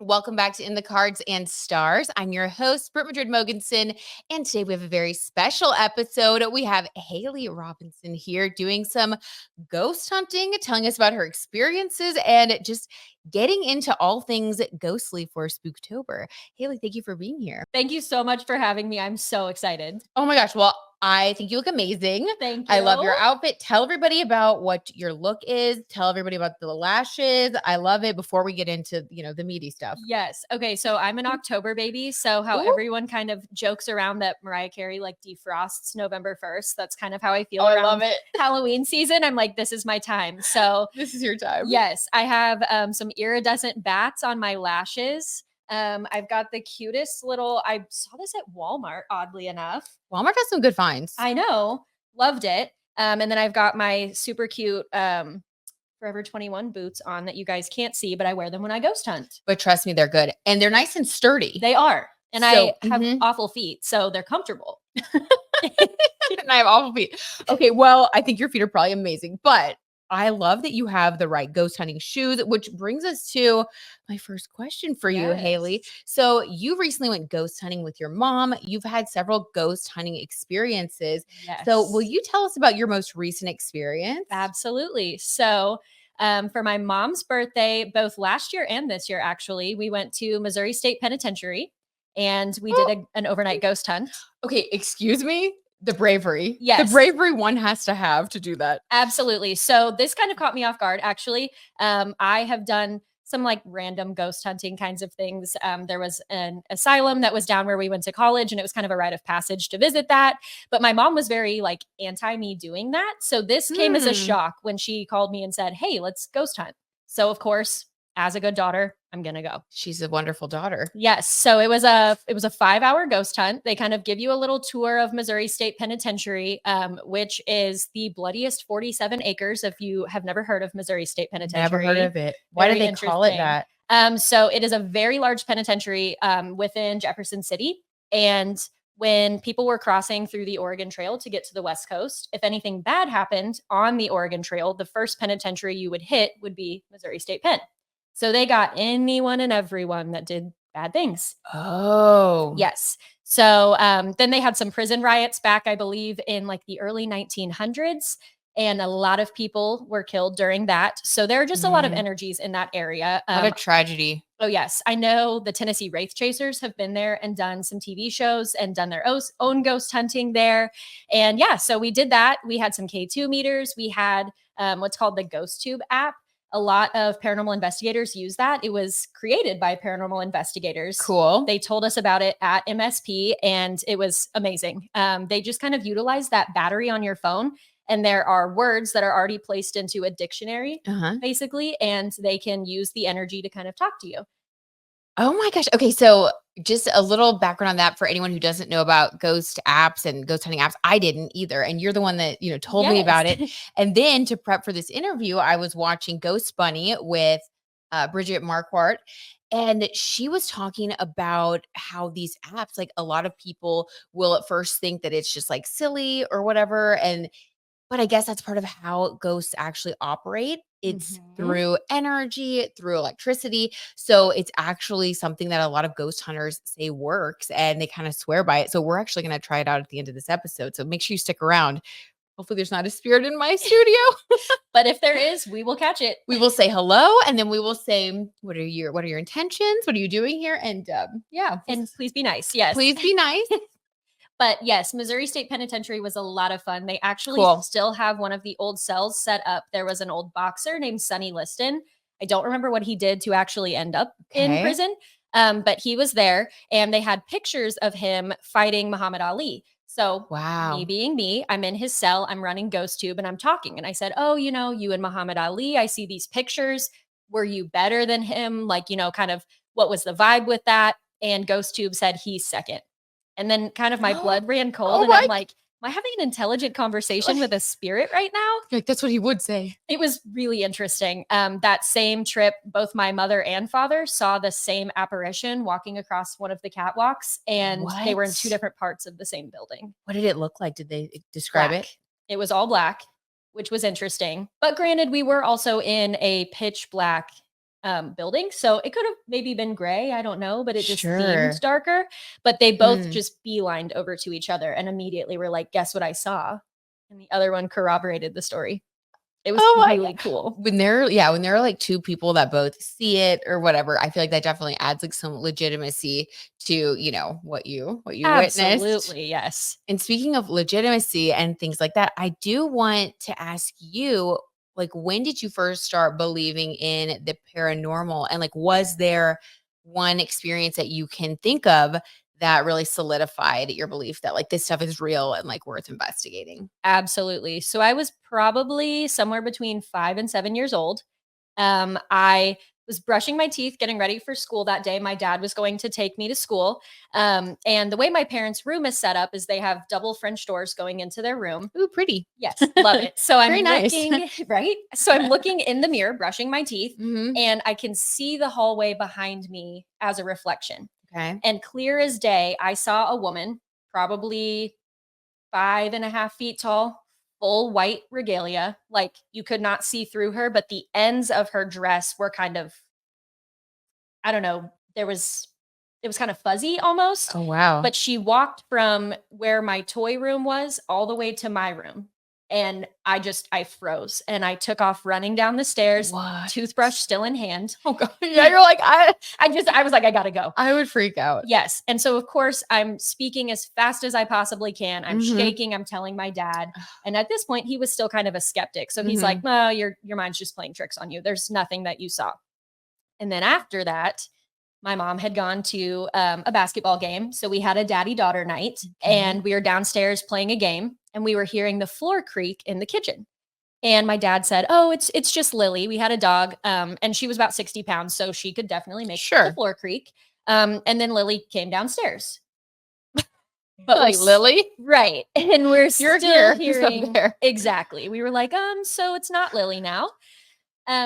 Welcome back to In the Cards and Stars. I'm your host, Britt Madrid Mogensen, and today we have a very special episode. We have Hailey Robinson here doing some ghost hunting, telling us about her experiences, and just getting into all things ghostly for Spooktober. Hailey, thank you for being here. Thank you so much for having me. I'm so excited. Oh my gosh. Well, I think you look amazing. Thank you. I love your outfit. Tell everybody about what your look is. Tell everybody about the lashes. I love it before we get into, the meaty stuff. Yes. Okay. So I'm an October baby. So how Ooh. everyone kind of jokes around that Mariah Carey like defrosts November 1st. That's kind of how I feel I around love it. Halloween season. I'm like, this is my time. So This is your time. yes, I have some iridescent bats on my lashes. I've got the cutest I saw this at Walmart, oddly enough. Walmart has some good finds. I know. Loved it. And then I've got my super cute Forever 21 boots on that you guys can't see, but I wear them when I ghost hunt. But trust me, they're good. And they're nice and sturdy. They are. And So, I have awful feet, so they're comfortable. And I have awful feet. Okay, well, I think your feet are probably amazing, but I love that you have the right ghost hunting shoes, which brings us to my first question for you, Hailey. Yes. So you recently went ghost hunting with your mom. You've had several ghost hunting experiences. Yes. So will you tell us about your most recent experience? Absolutely. So for my mom's birthday, both last year and this year, actually, we went to Missouri State Penitentiary and we did an overnight ghost hunt. Okay, excuse me. The bravery. Yes. The bravery one has to have to do that. Absolutely. So this kind of caught me off guard, actually. I have done some like random ghost hunting kinds of things. There was an asylum that was down where we went to college, and it was kind of a rite of passage to visit that. But my mom was very like anti me doing that. So this came as a shock when she called me and said, "Hey, let's ghost hunt." So of course, as a good daughter, I'm going to go. She's a wonderful daughter. Yes. So it was a 5-hour ghost hunt. They kind of give you a little tour of Missouri State Penitentiary, which is the bloodiest 47 acres. If you have never heard of Missouri State Penitentiary. Never heard of it. Why did they call it that? So it is a very large penitentiary within Jefferson City. And when people were crossing through the Oregon Trail to get to the West Coast, if anything bad happened on the Oregon Trail, the first penitentiary you would hit would be Missouri State Pen. So they got anyone and everyone that did bad things. Oh. Yes. So then they had some prison riots back, I believe, in like the early 1900s. And a lot of people were killed during that. So there are just a lot of energies in that area. What a tragedy. Oh, yes. I know the Tennessee Wraith Chasers have been there and done some TV shows and done their own ghost hunting there. And yeah, so we did that. We had some K2 meters. We had what's called the Ghost Tube app. A lot of paranormal investigators use that. It was created by paranormal investigators. Cool. They told us about it at MSP and it was amazing. They just kind of utilize that battery on your phone. And there are words that are already placed into a dictionary, basically, and they can use the energy to kind of talk to you. Oh my gosh. Okay. So just a little background on that for anyone who doesn't know about ghost apps and ghost hunting apps. I didn't either. And you're the one that, told me about it. And then to prep for this interview, I was watching Ghost Bunny with Bridget Marquardt. And she was talking about how these apps, like a lot of people will at first think that it's just like silly or whatever. But I guess that's part of how ghosts actually operate. It's through energy, through electricity. So it's actually something that a lot of ghost hunters say works and they kind of swear by it. So we're actually going to try it out at the end of this episode. So make sure you stick around. Hopefully there's not a spirit in my studio. But if there is, we will catch it. We will say hello and then we will say, what are your intentions? What are you doing here? And yeah. And please be nice. Yes. Please be nice. But yes, Missouri State Penitentiary was a lot of fun. They actually still have one of the old cells set up. There was an old boxer named Sonny Liston. I don't remember what he did to actually end up in prison, but he was there. And they had pictures of him fighting Muhammad Ali. So me being me, I'm in his cell, I'm running Ghost Tube and I'm talking. And I said, oh, you and Muhammad Ali, I see these pictures. Were you better than him? Like, kind of what was the vibe with that? And Ghost Tube said he's second. And then kind of my blood ran cold and I'm like, am I having an intelligent conversation with a spirit right now? Like, that's what he would say. It was really interesting. That same trip, both my mother and father saw the same apparition walking across one of the catwalks and they were in two different parts of the same building. What did it look like? Did they describe it? It was all black, which was interesting. But granted, we were also in a pitch black building. So it could have maybe been gray. I don't know, but it just Sure. seemed darker. But they both just beelined over to each other and immediately were like, guess what I saw? And the other one corroborated the story. It was really cool. When there are like two people that both see it or whatever, I feel like that definitely adds like some legitimacy to, you know, what you witnessed. Absolutely, yes. And speaking of legitimacy and things like that, I do want to ask you, like, when did you first start believing in the paranormal? And like, was there one experience that you can think of that really solidified your belief that like this stuff is real and like worth investigating? Absolutely. So I was probably somewhere between 5 and 7 years old. I was brushing my teeth, getting ready for school that day. My dad was going to take me to school. And the way my parents' room is set up is they have double French doors going into their room. Ooh, pretty. Yes, love it. So I'm Very nice. looking, right? So I'm looking in the mirror, brushing my teeth, and I can see the hallway behind me as a reflection. Okay. And clear as day, I saw a woman, probably 5.5 feet tall, full white regalia. Like you could not see through her, but the ends of her dress were kind of, I don't know, it was kind of fuzzy almost. Oh, wow. But she walked from where my toy room was all the way to my room. And I froze and I took off running down the stairs, What? toothbrush still in hand. Oh god. Yeah, you're like, I was like, I gotta go. I would freak out. Yes. And so of course I'm speaking as fast as I possibly can. I'm shaking. I'm telling my dad. And at this point, he was still kind of a skeptic. So he's like, no, your mind's just playing tricks on you. There's nothing that you saw. And then after that, my mom had gone to a basketball game. So we had a daddy-daughter night and we were downstairs playing a game and we were hearing the floor creak in the kitchen. And my dad said, oh, it's just Lily. We had a dog and she was about 60 pounds. So she could definitely make the floor creak. And then Lily came downstairs. But like Lily? Right. And we're You're still here, hearing. Exactly. We were like, so it's not Lily now.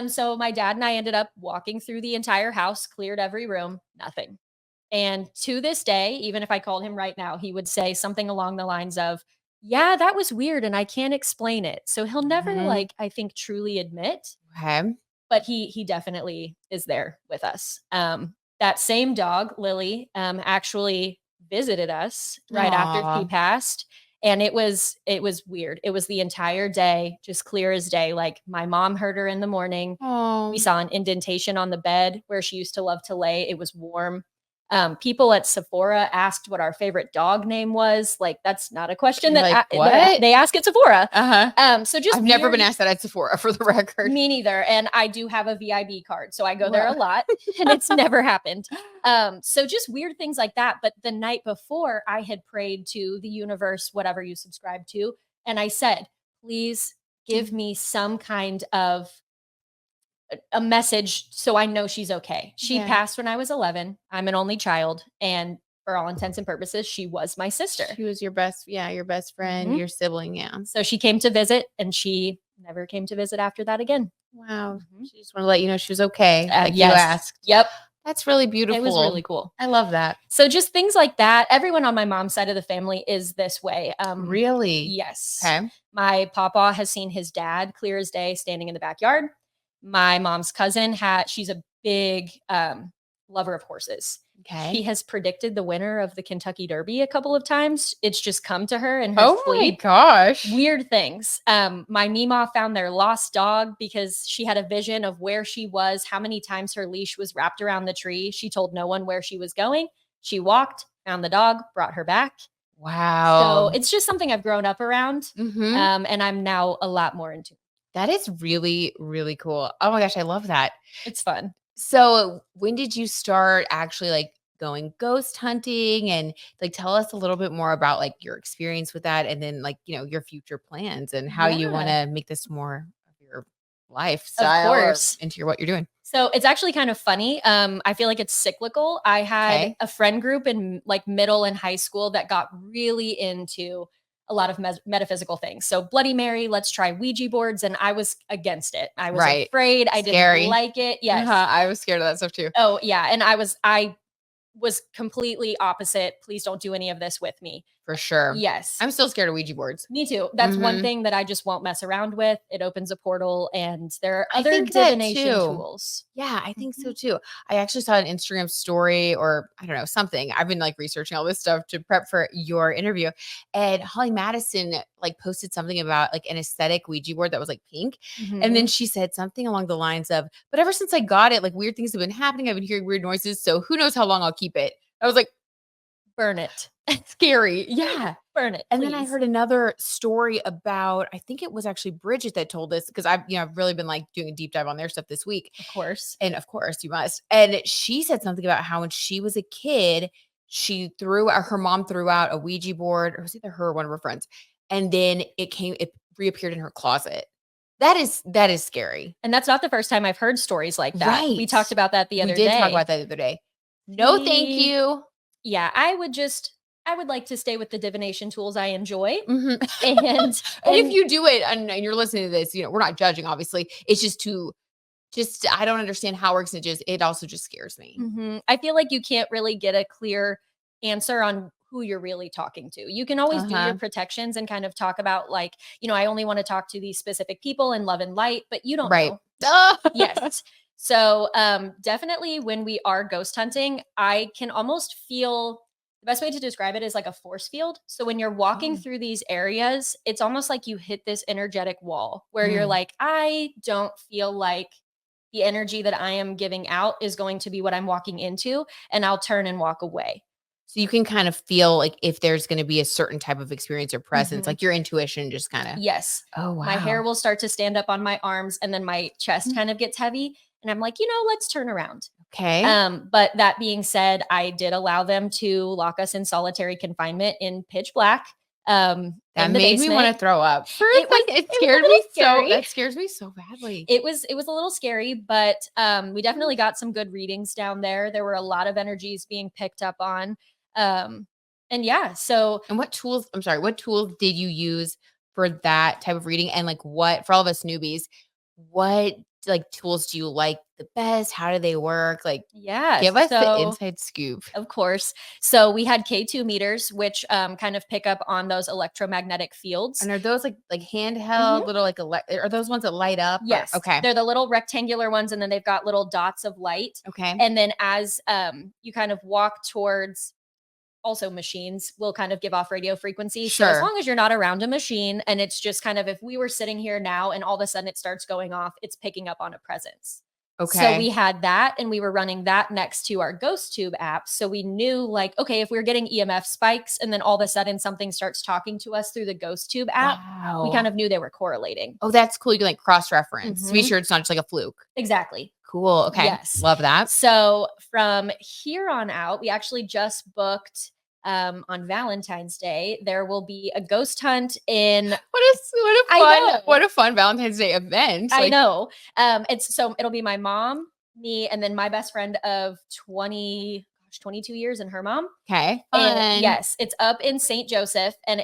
So my dad and I ended up walking through the entire house, cleared every room, nothing. And to this day, even if I called him right now, he would say something along the lines of, yeah, that was weird and I can't explain it. So he'll never like, I think, truly admit. Okay. But he definitely is there with us. That same dog, Lily, actually visited us right after she passed. And it was weird. It was the entire day, just clear as day. Like my mom heard her in the morning. Oh. We saw an indentation on the bed where she used to love to lay. It was warm. People at Sephora asked what our favorite dog name was. Like that's not a question that they ask at Sephora. So just I've never been asked that at Sephora, for the record. Me neither. And I do have a VIB card, so I go there a lot, and it's never happened. So just weird things like that. But the night before, I had prayed to the universe, whatever you subscribe to, and I said, please give me some kind of a message so I know she's okay. She passed when I was 11. I'm an only child, and for all intents and purposes, she was my sister. She was your best friend, your sibling, So she came to visit, and she never came to visit after that again. Wow. She just want to let you know she was okay. Like you asked. Yep. That's really beautiful. It was really cool. I love that. So just things like that. Everyone on my mom's side of the family is this way. Really? Yes. Okay. My papa has seen his dad clear as day standing in the backyard. My mom's cousin she's a big lover of horses. Okay. She has predicted the winner of the Kentucky Derby a couple of times. It's just come to her in her sleep. My gosh. Weird things. My Meemaw found their lost dog because she had a vision of where she was, how many times her leash was wrapped around the tree. She told no one where she was going. She walked, found the dog, brought her back. Wow. So it's just something I've grown up around. And I'm now a lot more into. That is really, really cool. Oh my gosh, I love that. It's fun. So when did you start actually like going ghost hunting, and like tell us a little bit more about like your experience with that, and then like, you know, your future plans and how you want to make this more of your lifestyle, of course, into what you're doing. So it's actually kind of funny. I feel like it's cyclical. I had a friend group in like middle and high school that got really into a lot of metaphysical things. So Bloody Mary, let's try Ouija boards. And I was against it. I was afraid. I didn't like it. Yes. I was scared of that stuff too. Oh yeah. And I was completely opposite. Please don't do any of this with me. For sure. Yes. I'm still scared of Ouija boards. Me too. That's one thing that I just won't mess around with. It opens a portal, and there are other divination tools. Yeah, I think so too. I actually saw an Instagram story, or I don't know, something. I've been like researching all this stuff to prep for your interview. And Holly Madison like posted something about like an aesthetic Ouija board that was like pink. And then she said something along the lines of, but ever since I got it, like weird things have been happening. I've been hearing weird noises. So who knows how long I'll keep it. I was like, burn it. Scary. Yeah. Burn it. And then I heard another story about, I think it was actually Bridget that told this, because I've really been like doing a deep dive on their stuff this week. Of course. And of course you must. And she said something about how when she was a kid, her mom threw out a Ouija board, or it was either her or one of her friends. And then it reappeared in her closet. That is scary. And that's not the first time I've heard stories like that. Right. We talked about that the other day. We did talk about that the other day. No, thank you. Yeah, I would like to stay with the divination tools I enjoy. And if you do it and you're listening to this, we're not judging, obviously. It's just I don't understand how it works. It also just scares me. I feel like you can't really get a clear answer on who you're really talking to. You can always do your protections and kind of talk about like, I only want to talk to these specific people in love and light, but you don't know. Yes. So definitely when we are ghost hunting, I can almost feel, the best way to describe it is like a force field. So when you're walking through these areas, it's almost like you hit this energetic wall where you're like, I don't feel like the energy that I am giving out is going to be what I'm walking into, and I'll turn and walk away. So you can kind of feel like if there's going to be a certain type of experience or presence, like your intuition just kind of. Yes. Oh, wow. My hair will start to stand up on my arms, and then my chest kind of gets heavy. And I'm like, let's turn around. Okay. But that being said, I did allow them to lock us in solitary confinement in pitch black. That made me want to throw up. It scared me so. That scares me so badly. It was a little scary, but we definitely got some good readings down there. There were a lot of energies being picked up on. And yeah, so. And what tools did you use for that type of reading? And like for all of us newbies, what like tools do you like the best? How do they work? Like, give us the inside scoop. Of course. So we had K2 meters, which kind of pick up on those electromagnetic fields. And are those like handheld little like are those ones that light up? Yes. Okay. They're the little rectangular ones, and then they've got little dots of light. Okay. And then as you kind of walk towards, also machines will kind of give off radio frequency. Sure. So as long as you're not around a machine, and it's just kind of, if we were sitting here now and all of a sudden it starts going off, it's picking up on a presence. Okay. So we had that, and we were running that next to our Ghost Tube app. So we knew like, okay, if we're getting EMF spikes and then all of a sudden something starts talking to us through the Ghost Tube app, we kind of knew they were correlating. Oh, that's cool. You can like cross-reference to be sure it's not just like a fluke. Exactly. Cool. Okay. Yes. Love that. So from here on out, we actually just booked on Valentine's Day, there will be a ghost hunt in what a fun Valentine's Day event. I know. It'll be my mom, me, and then my best friend of 22 years and her mom. Okay. And yes, it's up in St. Joseph, and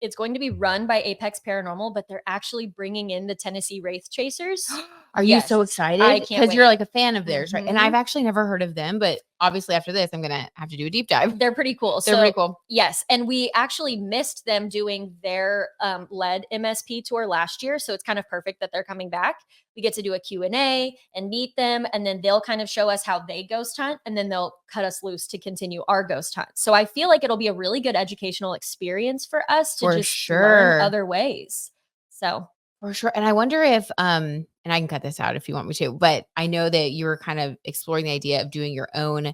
it's going to be run by Apex Paranormal, but they're actually bringing in the Tennessee Wraith Chasers. Are you so excited? I can't because wait. You're like a fan of theirs, right? And I've actually never heard of them, but obviously after this, I'm going to have to do a deep dive. They're pretty cool. They're pretty cool. Yes. And we actually missed them doing their lead MSP tour last year. So it's kind of perfect that they're coming back. We get to do a Q&A and meet them, and then they'll kind of show us how they ghost hunt, and then they'll cut us loose to continue our ghost hunt. So I feel like it'll be a really good educational experience for us to learn other ways. So for sure. And I wonder if, and I can cut this out if you want me to, but I know that you were kind of exploring the idea of doing your own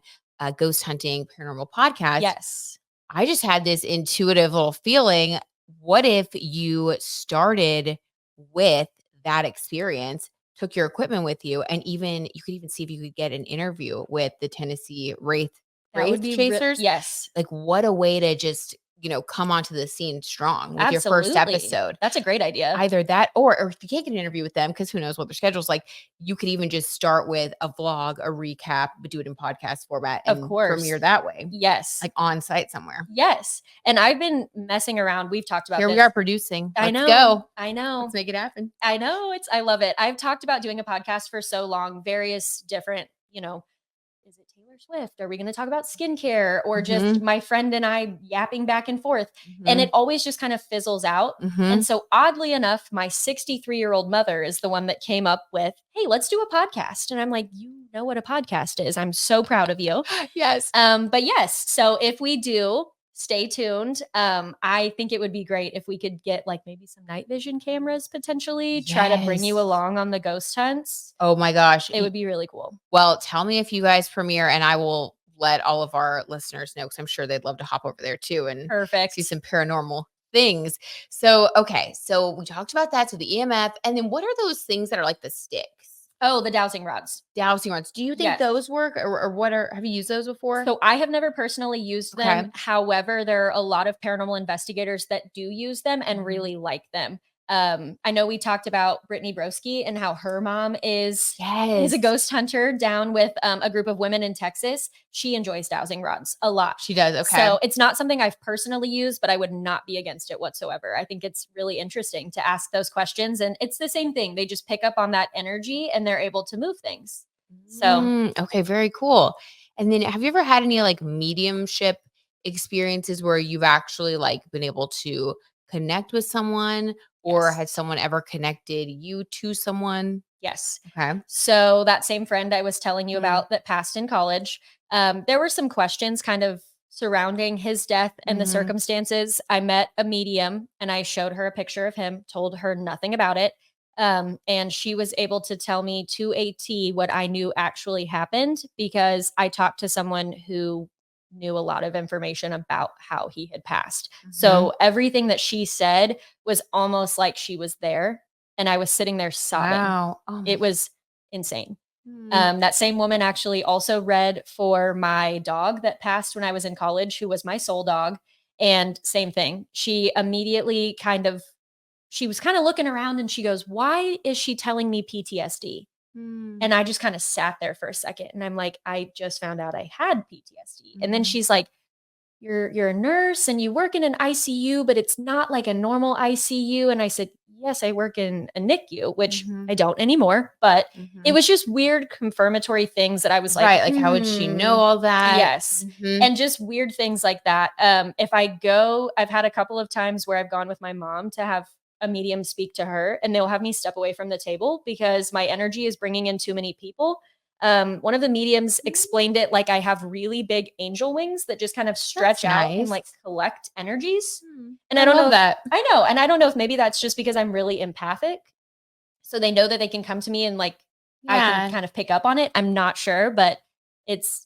ghost hunting paranormal podcast. Yes. I just had this intuitive little feeling. What if you started with that experience, took your equipment with you, and you could even see if you could get an interview with the Tennessee Wraith Chasers? Yes. Like, what a way to just come onto the scene strong with your first episode. That's a great idea. Either that, or if you can't get an interview with them, because who knows what their schedule's like, you could even just start with a vlog, a recap, but do it in podcast format and premiere that way. Yes. Like on site somewhere. Yes. And I've been messing around. We've talked about Here this. we are producing. Let's go. I know. Let's make it happen. I know. I love it. I've talked about doing a podcast for so long, various different, is it Taylor Taylor Swift? Are we going to talk about skincare or just my friend and I yapping back and forth? And it always just kind of fizzles out. And so oddly enough, my 63-year-old mother is the one that came up with, hey, let's do a podcast. And I'm like, you know what a podcast is. I'm so proud of you. Yes. But yes, so if we do, stay tuned. I think it would be great if we could get like maybe some night vision cameras potentially, try to bring you along on the ghost hunts. Oh my gosh. It would be really cool. Well, tell me if you guys premiere and I will let all of our listeners know because I'm sure they'd love to hop over there too and see some paranormal things. So, okay. So we talked about that. So the EMF. And then what are those things that are like the sticks? Oh, the dowsing rods. Dowsing rods. Do you think those work or have you used those before? So I have never personally used them. However, there are a lot of paranormal investigators that do use them and really like them. I know we talked about Brittany Broski and how her mom is a ghost hunter down with a group of women in Texas. She enjoys dowsing rods a lot. She does. Okay. So it's not something I've personally used, but I would not be against it whatsoever. I think it's really interesting to ask those questions. And it's the same thing. They just pick up on that energy and they're able to move things. So, okay. Very cool. And then have you ever had any like mediumship experiences where you've actually like been able to connect with someone or had someone ever connected you to someone? Yes. Okay. So that same friend I was telling you about that passed in college, there were some questions kind of surrounding his death and the circumstances. I met a medium and I showed her a picture of him, told her nothing about it. And she was able to tell me to a T what I knew actually happened because I talked to someone who knew a lot of information about how he had passed. So everything that she said was almost like she was there and I was sitting there sobbing. Wow. Oh it was insane. That same woman actually also read for my dog that passed when I was in college, who was my soul dog. And same thing. She immediately she was kind of looking around and she goes, why is she telling me PTSD? And I just kind of sat there for a second and I'm like, I just found out I had PTSD. And then she's like, you're a nurse and you work in an ICU, but it's not like a normal ICU. And I said, yes, I work in a NICU, which I don't anymore, but it was just weird confirmatory things that I was like, right. Like, how would she know all that? Yes. And just weird things like that. If I go, I've had a couple of times where I've gone with my mom to have a medium speak to her and they'll have me step away from the table because my energy is bringing in too many people. One of the mediums explained it like I have really big angel wings that just kind of stretch out and like collect energies. And I don't know that. I know. And I don't know if maybe that's just because I'm really empathic. So they know that they can come to me and like, I can kind of pick up on it. I'm not sure, but it's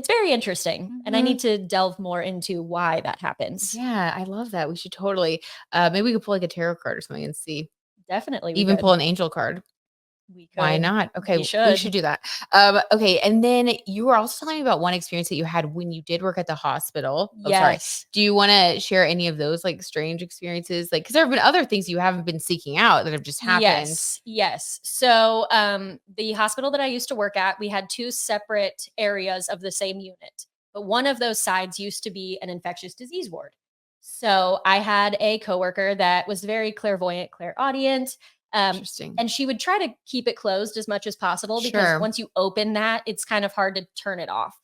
very interesting. And I need to delve more into why that happens. Yeah, I love that. We should totally, maybe we could pull like a tarot card or something and see. Definitely. Even pull an angel card. We could. Why not? Okay, we should do that. Okay, and then you were also telling me about one experience that you had when you did work at the hospital. Oh, sorry. Do you want to share any of those like strange experiences? Like, because there have been other things you haven't been seeking out that have just happened. Yes. So the hospital that I used to work at, we had two separate areas of the same unit, but one of those sides used to be an infectious disease ward. So I had a coworker that was very clairvoyant, clairaudient. Interesting. And she would try to keep it closed as much as possible because once you open that, it's kind of hard to turn it off.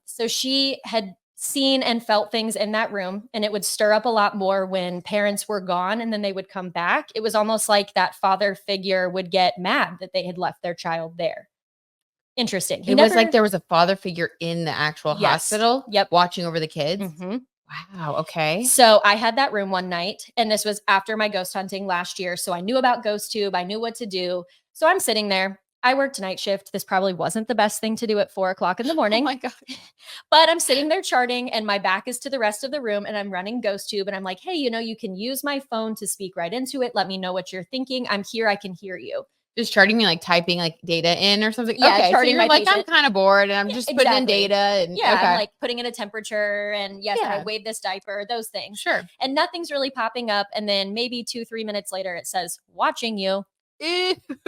So she had seen and felt things in that room and it would stir up a lot more when parents were gone and then they would come back. It was almost like that father figure would get mad that they had left their child there. Interesting. It was like there was a father figure in the actual hospital watching over the kids. Wow. Okay. So I had that room one night and this was after my ghost hunting last year. So I knew about GhostTube. I knew what to do. So I'm sitting there. I worked night shift. This probably wasn't the best thing to do at 4:00 in the morning. Oh my God. But I'm sitting there charting and my back is to the rest of the room and I'm running GhostTube and I'm like, hey, you can use my phone to speak right into it. Let me know what you're thinking. I'm here. I can hear you. Just charting me, like typing like data in or something. Yeah, okay, charting so you're like, patient. I'm kind of bored and I'm just putting in data and I'm like putting in a temperature and I weighed this diaper, those things. Sure. And nothing's really popping up. And then maybe 2-3 minutes later, it says, watching you.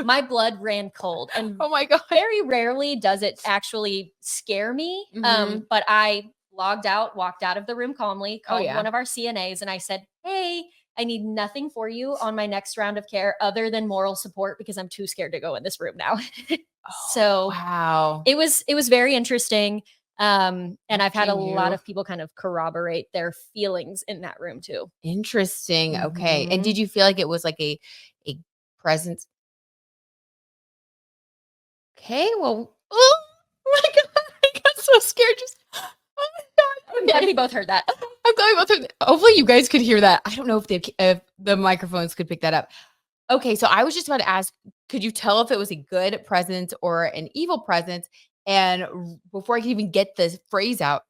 My blood ran cold. And oh my God. Very rarely does it actually scare me. But I logged out, walked out of the room calmly, called one of our CNAs and I said, hey, I need nothing for you on my next round of care other than moral support because I'm too scared to go in this room now. So Wow. it was very interesting. And I've had a Watching lot you. of people kind of corroborate their feelings in that room too. Interesting. Okay. And Mhm. did you feel like it was like a presence? Okay. Well, oh my God. I got so scared. Just, oh my God. I'm glad we both heard that. I'm glad we both heard that. Hopefully you guys could hear that. I don't know if the microphones could pick that up. Okay. So I was just about to ask, could you tell if it was a good presence or an evil presence? And before I could even get the phrase out,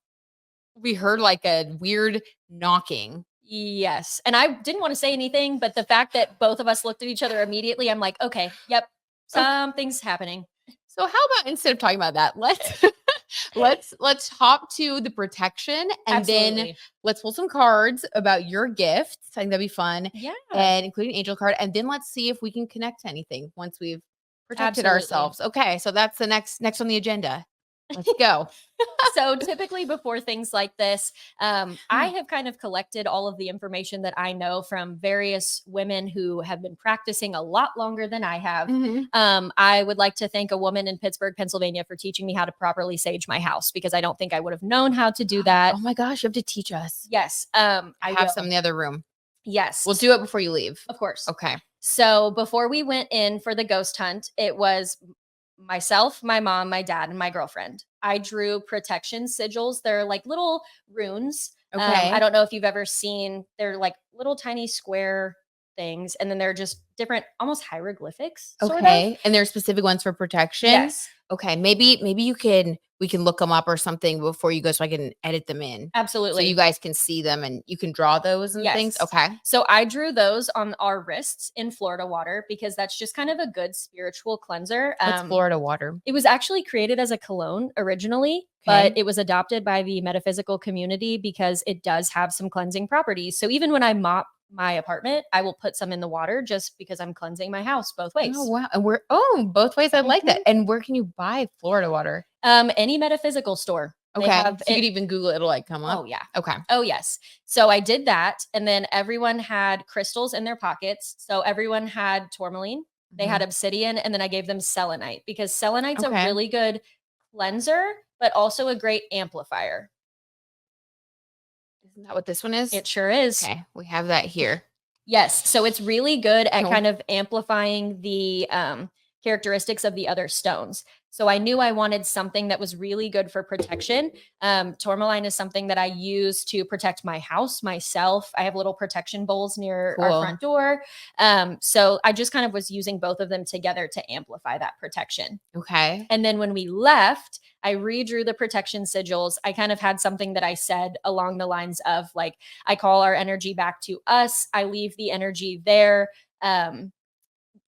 we heard like a weird knocking. Yes. And I didn't want to say anything, but the fact that both of us looked at each other immediately, I'm like, okay, yep, Okay. something's happening. So how about instead of talking about that, let's let's hop to the protection and then Absolutely. let's pull some cards about your gifts. I think that'd be fun. Yeah. And including angel card. And then let's see if we can connect to anything once we've protected Absolutely. ourselves. Okay. So that's the next on the agenda. Let's go. So typically before things like this, I have kind of collected all of the information that I know from various women who have been practicing a lot longer than I have. Mhm. I would like to thank a woman in Pittsburgh, Pennsylvania for teaching me how to properly sage my house because I don't think I would have known how to do that. Oh my gosh, you have to teach us. Yes, I I have will. some in the other room. Yes. We'll do it before you leave. Of course. Okay. So before we went in for the ghost hunt, it was myself, my mom, my dad, and my girlfriend. I drew protection sigils. They're like little runes. Okay. I don't know if you've ever seen, they're like little tiny square things. And then they're just different, almost hieroglyphics. Sort of. Okay. And there's specific ones for protection? Yes. Okay. Maybe we can look them up or something before you go so I can edit them in. So Absolutely. you guys can see them and you can draw those and things. Yes. Okay. So I drew those on our wrists in Florida water because that's just kind of a good spiritual cleanser. What's Florida water? It was actually created as a cologne originally, Okay. but it was adopted by the metaphysical community because it does have some cleansing properties. So even when I mop my apartment, I will put some in the water just because I'm cleansing my house both ways. Oh wow. And both ways. I like that. And where can you buy Florida water? Any metaphysical store. They Okay. have So you could even Google it, it'll like come up. Oh yeah. Okay. Oh yes. So I did that, and then everyone had crystals in their pockets. So everyone had tourmaline, they had obsidian, and then I gave them selenite because selenite's a Okay. really good cleanser, but also a great amplifier. Isn't that what this one is? It sure is. Okay. We have that here. Yes. So it's really good at Oh. kind of amplifying the characteristics of the other stones. So I knew I wanted something that was really good for protection. Tourmaline is something that I use to protect my house, myself. I have little protection bowls near our Cool. front door. So I just kind of was using both of them together to amplify that protection. Okay. And then when we left, I redrew the protection sigils. I kind of had something that I said along the lines of like, I call our energy back to us. I leave the energy there.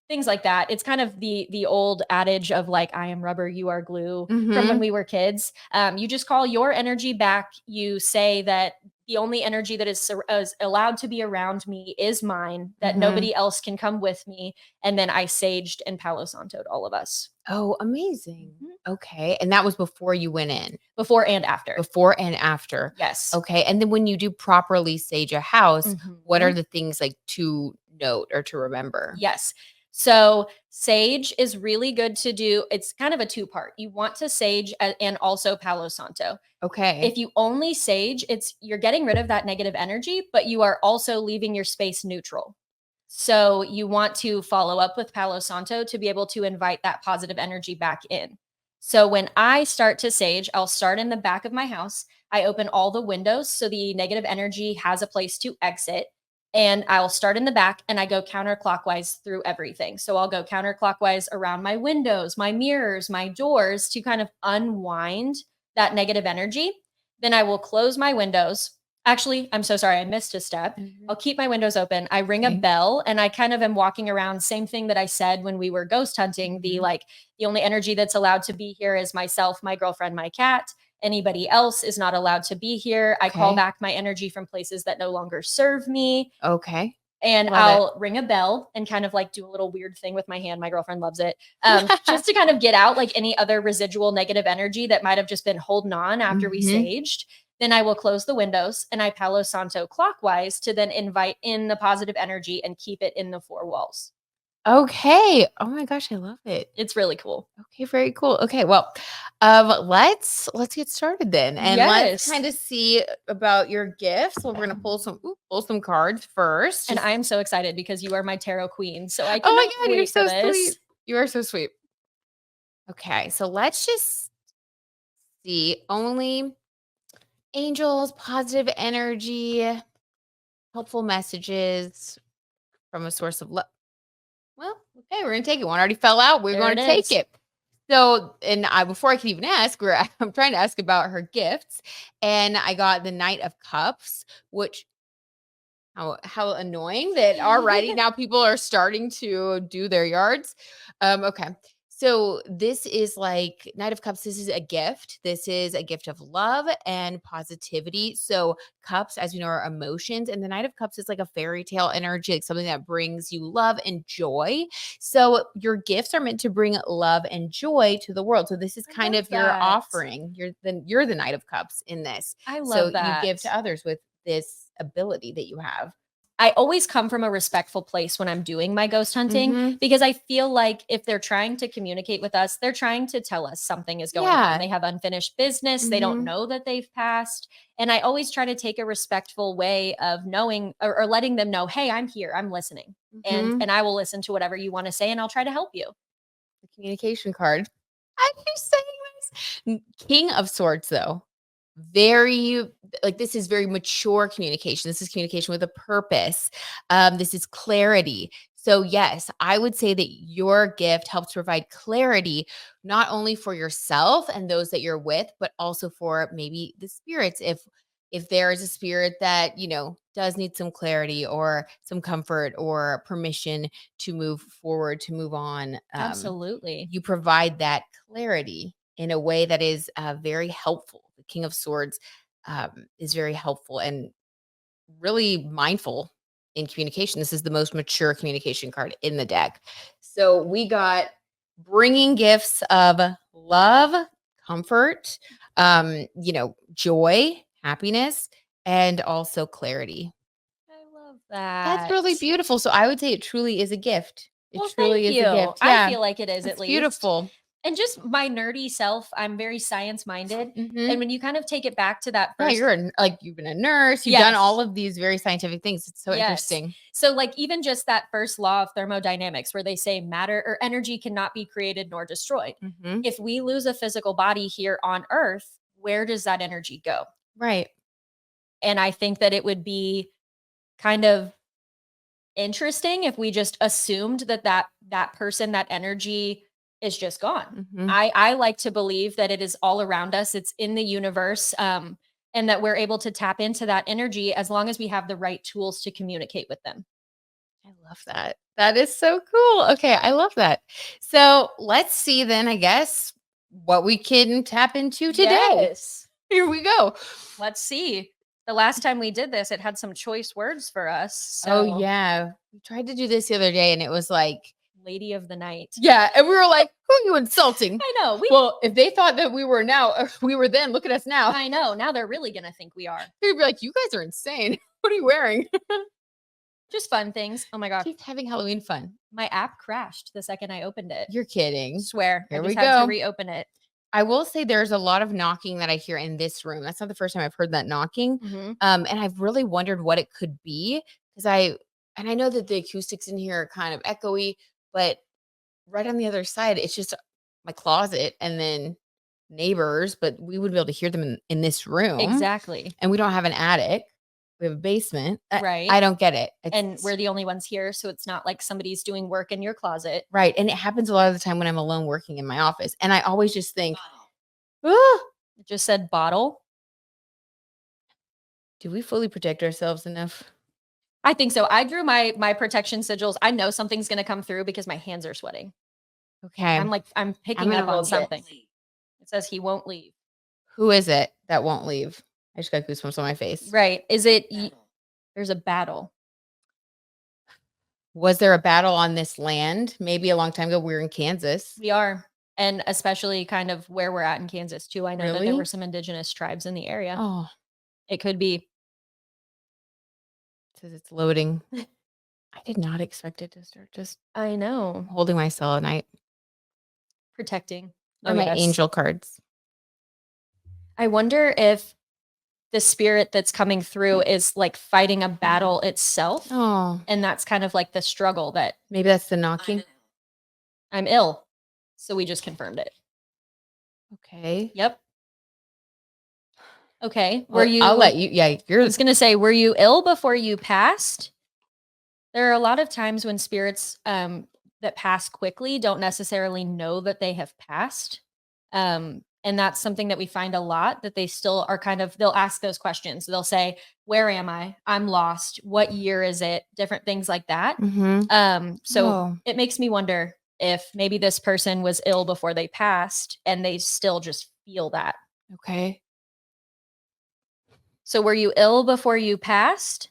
Things like that. It's kind of the old adage of like, I am rubber, you are glue from when Mhm. we were kids. You just call your energy back. You say that the only energy that is allowed to be around me is mine, that Mhm. nobody else can come with me. And then I saged and Palo Santo'd all of us. Oh, amazing. Mhm. Okay. And that was before you went in? Before and after. Before and after. Yes. Okay. And then when you do properly sage a house, what Mhm. are the things like to note or to remember? Yes. So sage is really good to do. It's kind of a two-part. You want to sage and also Palo Santo. Okay. If you only sage, you're getting rid of that negative energy, but you are also leaving your space neutral. So you want to follow up with Palo Santo to be able to invite that positive energy back in. So when I start to sage, I'll start in the back of my house. I open all the windows so the negative energy has a place to exit. And I'll start in the back and I go counterclockwise through everything. So I'll go counterclockwise around my windows, my mirrors, my doors to kind of unwind that negative energy. Then I will close my windows. Actually, I'm so sorry, I missed a step. Mhm. I'll keep my windows open. I ring a Okay. bell and I kind of am walking around. Same thing that I said when we were ghost hunting. Mhm. The only energy that's allowed to be here is myself, my girlfriend, my cat. Anybody else is not allowed to be here. I call Okay. back my energy from places that no longer serve me. Okay. And Love it. I'll ring a bell and kind of like do a little weird thing with my hand. My girlfriend loves it. Just to kind of get out like any other residual negative energy that might have just been holding on after we Mhm. saged. Then I will close the windows and I Palo Santo clockwise to then invite in the positive energy and keep it in the four walls. Okay. Oh my gosh, I love it. It's really cool. Okay, very cool. Okay, well, let's get started then, and let's kind of see about your gifts. So we're gonna pull some cards first. And I'm so excited because you are my tarot queen. So I oh my cannot god, wait you're so for this. sweet. You are so sweet. Okay, so let's just see only angels, positive energy, helpful messages from a source of love. Well, okay, we're gonna take it. One already fell out. We're going to take it. So, and before I can even ask, I'm trying to ask about her gifts, and I got the Knight of Cups, which how annoying that already now people are starting to do their yards. Okay. So this is like Knight of Cups. This is a gift. This is a gift of love and positivity. So cups, as you know, are emotions. And the Knight of Cups is like a fairy tale energy, like something that brings you love and joy. So your gifts are meant to bring love and joy to the world. So this is kind of your offering. You're the Knight of Cups in this. I love that. You give to others with this ability that you have. I always come from a respectful place when I'm doing my ghost hunting because I feel like if they're trying to communicate with us, they're trying to tell us something is going on. They have unfinished business. They don't know that they've passed. And I always try to take a respectful way of knowing or letting them know, hey, I'm here. I'm listening. And I will listen to whatever you want to say and I'll try to help you. The communication card. I keep saying this. King of Swords, though. Very this is very mature communication. This is communication with a purpose. This is clarity. So yes, I would say that your gift helps provide clarity not only for yourself and those that you're with, but also for maybe the spirits. If there is a spirit that, does need some clarity or some comfort or permission to move forward, to move on. Absolutely. You provide that clarity in a way that is very helpful. The King of Swords is very helpful and really mindful in communication. This is the most mature communication card in the deck. So we got bringing gifts of love, comfort, joy, happiness, and also clarity. I love that. That's really beautiful. So I would say it truly is a gift. It well, truly thank is you. a gift. I feel like it is at least beautiful. And just my nerdy self, I'm very science minded. And when you kind of take it back to that first, you've been a nurse, you've done all of these very scientific things. It's so interesting. So even just that first law of thermodynamics where they say matter or energy cannot be created nor destroyed. If we lose a physical body here on Earth, where does that energy go? Right. And I think that it would be kind of interesting if we just assumed that person, that energy is just gone. I like to believe that it is all around us. It's in the universe. And that we're able to tap into that energy as long as we have the right tools to communicate with them. I love that. That is so cool. Okay. I love that. So let's see then, I guess, what we can tap into today. Here we go. Let's see. The last time we did this, it had some choice words for us. So. Oh, yeah. We tried to do this the other day and it was like, Lady of the Night. Yeah. And we were like, who are you insulting? I know. Well, if they thought that we were then, look at us now. I know. Now they're really going to think we are. They'd be like, you guys are insane. What are you wearing? Just fun things. Oh my God. Keep having Halloween fun. My app crashed the second I opened it. You're kidding. Swear. Here I just we had go. to reopen it. I will say there's a lot of knocking that I hear in this room. That's not the first time I've heard that knocking. And I've really wondered what it could be because I know that the acoustics in here are kind of echoey, but right on the other side, it's just my closet and then neighbors, but we would be able to hear them in this room. Exactly. And we don't have an attic. We have a basement. Right. I don't get it. And we're the only ones here. So it's not like somebody's doing work in your closet. Right. And it happens a lot of the time when I'm alone working in my office. And I always just think, oh, it just said bottle. Do we fully protect ourselves enough? I think so. I drew my protection sigils. I know something's going to come through because my hands are sweating. Okay. I'm picking up on something. It says he won't leave. Who is it that won't leave? I just got goosebumps on my face. Right. Is it? There's a battle. Was there a battle on this land? Maybe a long time ago. We were in Kansas. We are. And especially kind of where we're at in Kansas too. I know that there were some indigenous tribes in the area. Oh, It could be. It says it's loading. I did not expect it to start just I know. holding my cell at night. Protecting. Or my angel cards. I wonder if the spirit that's coming through is like fighting a battle itself. Oh. And that's kind of like the struggle that maybe that's the knocking. I'm ill. So we just confirmed it. Okay. Yep. Okay. Were you? I'll let you. Yeah. I was going to say, were you ill before you passed? There are a lot of times when spirits that pass quickly don't necessarily know that they have passed. And that's something that we find a lot, that they still are kind of, they'll ask those questions. They'll say, where am I? I'm lost. What year is it? Different things like that. So it makes me wonder if maybe this person was ill before they passed and they still just feel that. Okay. So were you ill before you passed?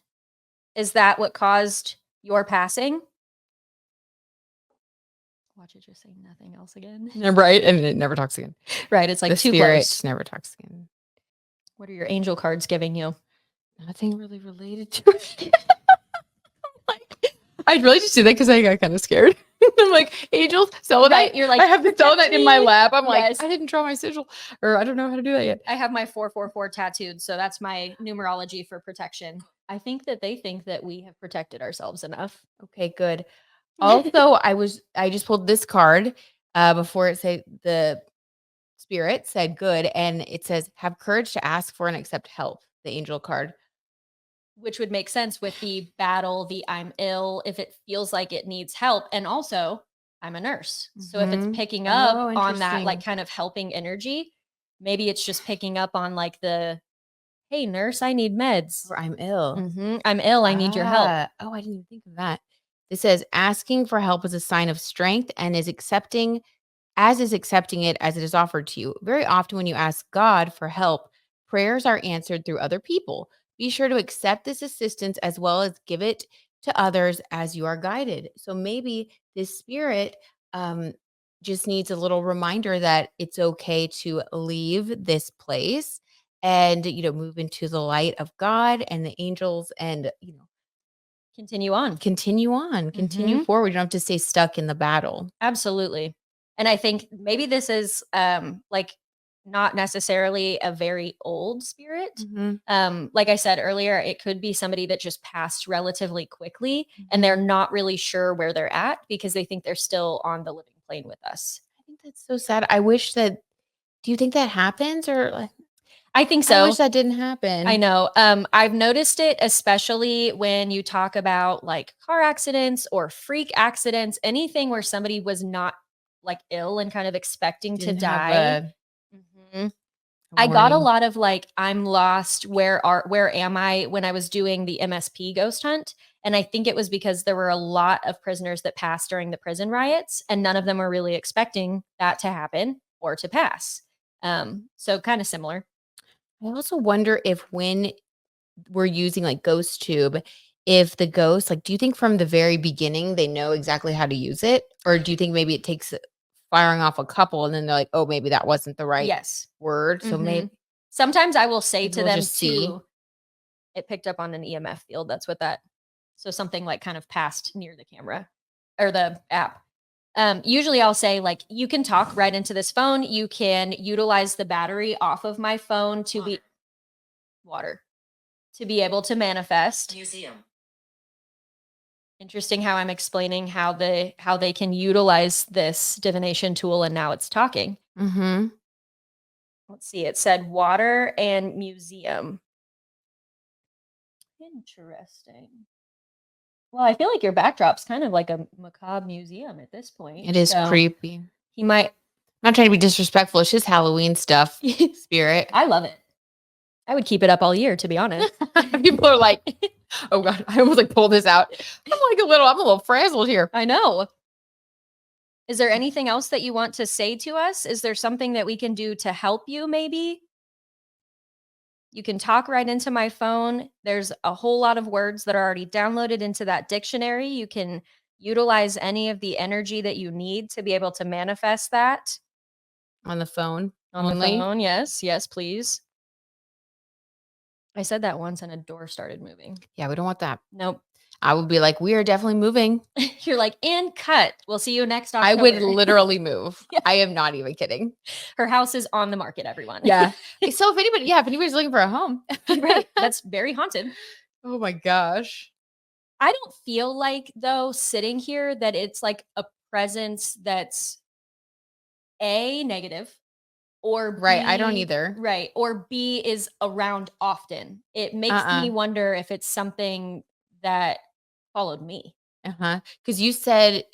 Is that what caused your passing? Watch it just say nothing else again. Right. And it never talks again. Right. It's like the too spirit close. Never talks again. What are your angel cards giving you? Nothing really related to it. I really just did that because I got kind of scared. I'm like, angels, selenite. Right, you're like, I have the selenite in my lap. I'm yes. like, I didn't draw my sigil, or I don't know how to do that yet. I have my 444 tattooed, so that's my numerology for protection. I think that they think that we have protected ourselves enough. Okay, good. Also, I just pulled this card before it said the spirit said good, and it says have courage to ask for and accept help. The angel card. Which would make sense with the battle, the I'm ill, if it feels like it needs help. And also, I'm a nurse. So if it's picking up on that, like kind of helping energy, maybe it's just picking up on like the, hey, nurse, I need meds. Or I'm ill. I'm ill. I need your help. Oh, I didn't even think of that. It says asking for help is a sign of strength and is accepting it as it is offered to you. Very often when you ask God for help, prayers are answered through other people. Be sure to accept this assistance as well as give it to others as you are guided. So maybe this spirit just needs a little reminder that it's okay to leave this place and, move into the light of God and the angels and, continue on, continue forward. You don't have to stay stuck in the battle. Absolutely. And I think maybe this is like not necessarily a very old spirit. Like I said earlier, it could be somebody that just passed relatively quickly and they're not really sure where they're at because they think they're still on the living plane with us. I think that's so sad. I wish that, do you think that happens or? I think so. I wish that didn't happen. I know. I've noticed it, especially when you talk about like car accidents or freak accidents, anything where somebody was not like ill and kind of expecting to die. I got a lot of like, I'm lost. Where am I? When I was doing the MSP ghost hunt. And I think it was because there were a lot of prisoners that passed during the prison riots and none of them were really expecting that to happen or to pass. So kind of similar. I also wonder if when we're using like ghost tube, if the ghost, like, do you think from the very beginning they know exactly how to use it? Or do you think maybe it takes firing off a couple and then they're like, oh, maybe that wasn't the right word. So maybe sometimes I will say to them too, it picked up on an EMF field. That's what so something like kind of passed near the camera or the app. Usually I'll say like, you can talk right into this phone. You can utilize the battery off of my phone to be able to manifest. Museum. Interesting how I'm explaining how they can utilize this divination tool and now it's talking. Let's see. It said water and museum. Interesting. Well, I feel like your backdrop's kind of like a macabre museum at this point. It is creepy. He might. I'm not trying to be disrespectful. It's just Halloween stuff. Spirit. I love it. I would keep it up all year, to be honest. People are like, oh God, I almost like pulled this out. I'm a little frazzled here. I know. Is there anything else that you want to say to us? Is there something that we can do to help you maybe? You can talk right into my phone. There's a whole lot of words that are already downloaded into that dictionary. You can utilize any of the energy that you need to be able to manifest that. On the phone? On the phone, yes. Yes, please. I said that once and a door started moving. Yeah, we don't want that. Nope. I would be like, we are definitely moving. You're like, and cut. We'll see you next October. I would literally move. Yeah. I am not even kidding. Her house is on the market, everyone. Yeah. So if anybody's looking for a home. Right. That's very haunted. Oh my gosh. I don't feel like, though, sitting here that it's like a presence that's A, negative, or Right. I don't B, either. right, or B, is around often. It makes me wonder if it's something that followed me. Because you said,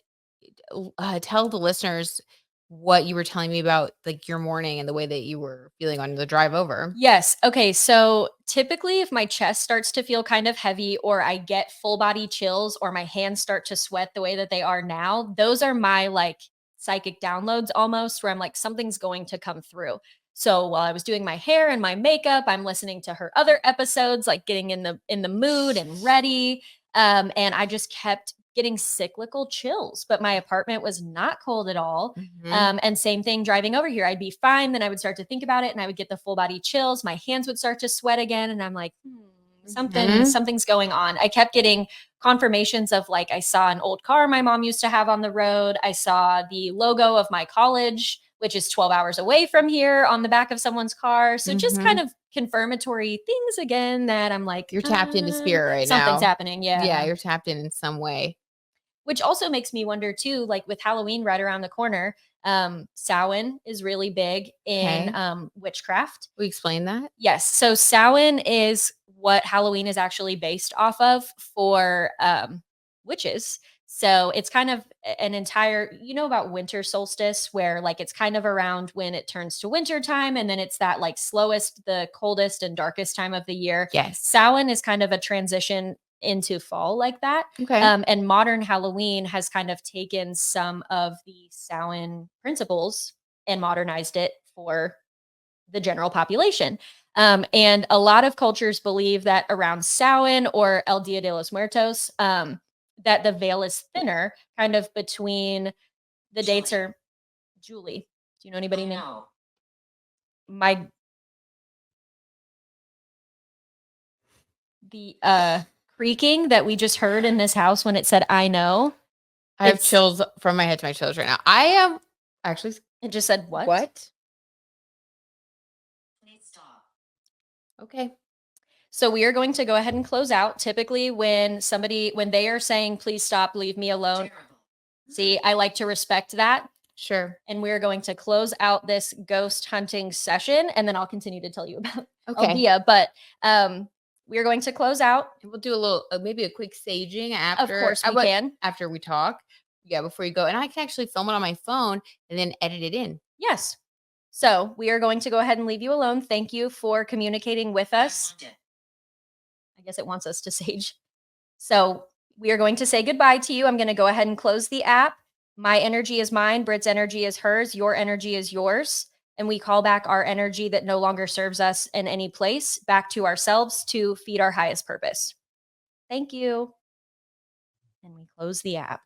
tell the listeners what you were telling me about, like, your morning and the way that you were feeling on the drive over. Yes. Okay. So typically, if my chest starts to feel kind of heavy, or I get full body chills, or my hands start to sweat the way that they are now, those are my like psychic downloads almost, where I'm like, something's going to come through. So while I was doing my hair and my makeup, I'm listening to her other episodes, like getting in the mood and ready. And I just kept getting cyclical chills, but my apartment was not cold at all. And same thing driving over here, I'd be fine. Then I would start to think about it and I would get the full body chills. My hands would start to sweat again. And I'm like, something's going on. I kept getting confirmations of, like, I saw an old car my mom used to have on the road. I saw the logo of my college, which is 12 hours away from here, on the back of someone's car. So just kind of confirmatory things again, that I'm like, you're tapped into spirit right now. Something's happening. Yeah. Yeah, you're tapped in some way. Which also makes me wonder too, like with Halloween right around the corner, Samhain is really big in witchcraft. We explain that? Yes. So Samhain is what Halloween is actually based off of for witches. So it's kind of an entire, about winter solstice, where like it's kind of around when it turns to winter time, and then it's that like slowest, the coldest and darkest time of the year. Yes. Samhain is kind of a transition into fall like that. Okay. And modern Halloween has kind of taken some of the Samhain principles and modernized it for the general population. And a lot of cultures believe that around Samhain, or El Dia de los Muertos, that the veil is thinner, kind of between the dates. Are Julie? Do you know anybody named? The creaking that we just heard in this house when it said "I know." I have chills from my head to my toes right now. I am actually. It just said what? What? Please stop. Okay. So we are going to go ahead and close out. Typically, when they are saying "please stop, leave me alone," see, I like to respect that. Sure. And we're going to close out this ghost hunting session, and then I'll continue to tell you about Aldia. But we are going to close out. We'll do a little, maybe a quick saging after. Of course we can. After we talk. Yeah, before you go. And I can actually film it on my phone and then edit it in. Yes. So we are going to go ahead and leave you alone. Thank you for communicating with us. I guess it wants us to sage. So we are going to say goodbye to you. I'm going to go ahead and close the app. My energy is mine. Britt's energy is hers. Your energy is yours. And we call back our energy that no longer serves us in any place back to ourselves to feed our highest purpose. Thank you. And we close the app.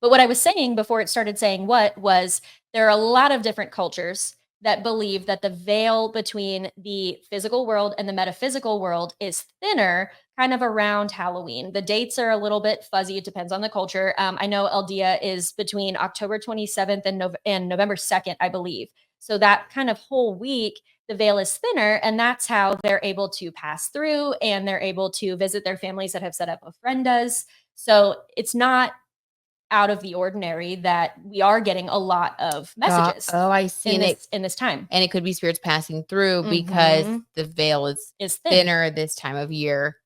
But what I was saying before it started saying what was, there are a lot of different cultures that believe that the veil between the physical world and the metaphysical world is thinner kind of around Halloween. The dates are a little bit fuzzy. It depends on the culture. I know El Dia is between October 27th and November 2nd, I believe. So that kind of whole week, the veil is thinner, and that's how they're able to pass through, and they're able to visit their families that have set up ofrendas. So it's not out of the ordinary that we are getting a lot of messages. I see. In this time. And it could be spirits passing through because the veil is thinner this time of year.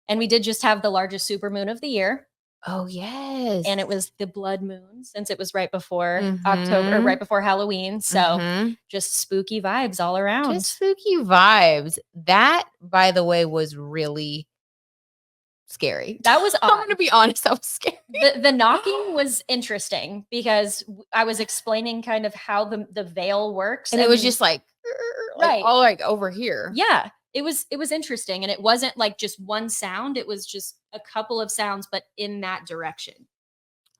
And we did just have the largest supermoon of the year. Oh, yes. And it was the blood moon, since it was right before October, or right before Halloween. So just spooky vibes all around. Just spooky vibes. That, by the way, was really scary. That was odd. I'm gonna be honest, that was scary. The knocking was interesting because I was explaining kind of how the veil works, and it was just like right, all like over here. Yeah, it was interesting, and it wasn't like just one sound; it was just a couple of sounds, but in that direction.